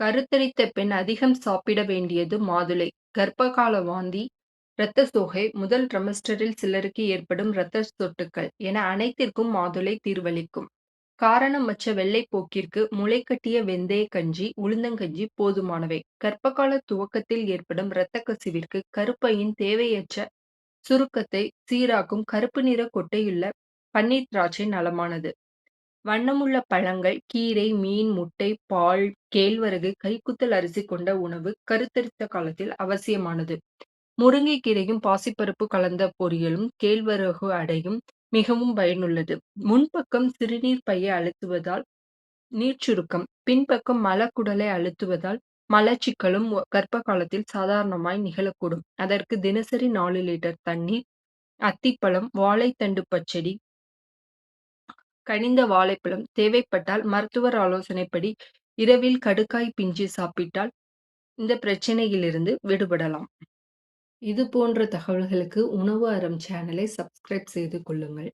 கருத்தரித்த பெண் அதிகம் சாப்பிட வேண்டியது மாதுளை. கர்ப்பகால வாந்தி, இரத்த சோகை, முதல் ட்ரைமஸ்டரில் சிலருக்கு ஏற்படும் இரத்த சொட்டுக்கள் என அனைத்திற்கும் மாதுளை தீர்வளிக்கும். காரணமற்ற வெள்ளைப்போக்கிற்கு முளைகட்டிய வெந்தய கஞ்சி, உளுந்தங்கஞ்சி போதுமானவை. கர்ப்பகால துவக்கத்தில் ஏற்படும் இரத்த கசிவிற்கு, கருப்பையின் தேவையற்ற சுருக்கத்தை சீராக்கும் கருப்பு நிற கொட்டையுள்ள பன்னீர் திராட்சை நலமானது. வண்ணமுள்ள பழங்கள், கீரை, மீன், முட்டை, பால், கேழ்வரகு, கைக்குத்தல் அரிசி கொண்ட உணவு கருத்தரித்த காலத்தில் அவசியமானது. முருங்கைக்கீரையும் பாசிப்பருப்பு கலந்த பொரியலும் கேழ்வரகு அடையும் மிகவும் பயனுள்ளது. முன்பக்கம் சிறுநீர் பையை அழுத்துவதால் நீர்ச்சுருக்கம், பின்பக்கம் மலக்குடலை அழுத்துவதால் மலச்சிக்கலும் கர்ப்ப காலத்தில் சாதாரணமாய் நிகழக்கூடும். அதற்கு தினசரி 4 லிட்டர் தண்ணீர், அத்திப்பழம், வாழைத்தண்டு பச்சடி, கனிந்த வாழைப்பழம், தேவைப்பட்டால் மருத்துவர் ஆலோசனைப்படி இரவில் கடுக்காய் பிஞ்சு சாப்பிட்டால் இந்த பிரச்சனையிலிருந்து விடுபடலாம். இது போன்ற தகவல்களுக்கு உணவு அறம் சேனலை சப்ஸ்கிரைப் செய்து கொள்ளுங்கள்.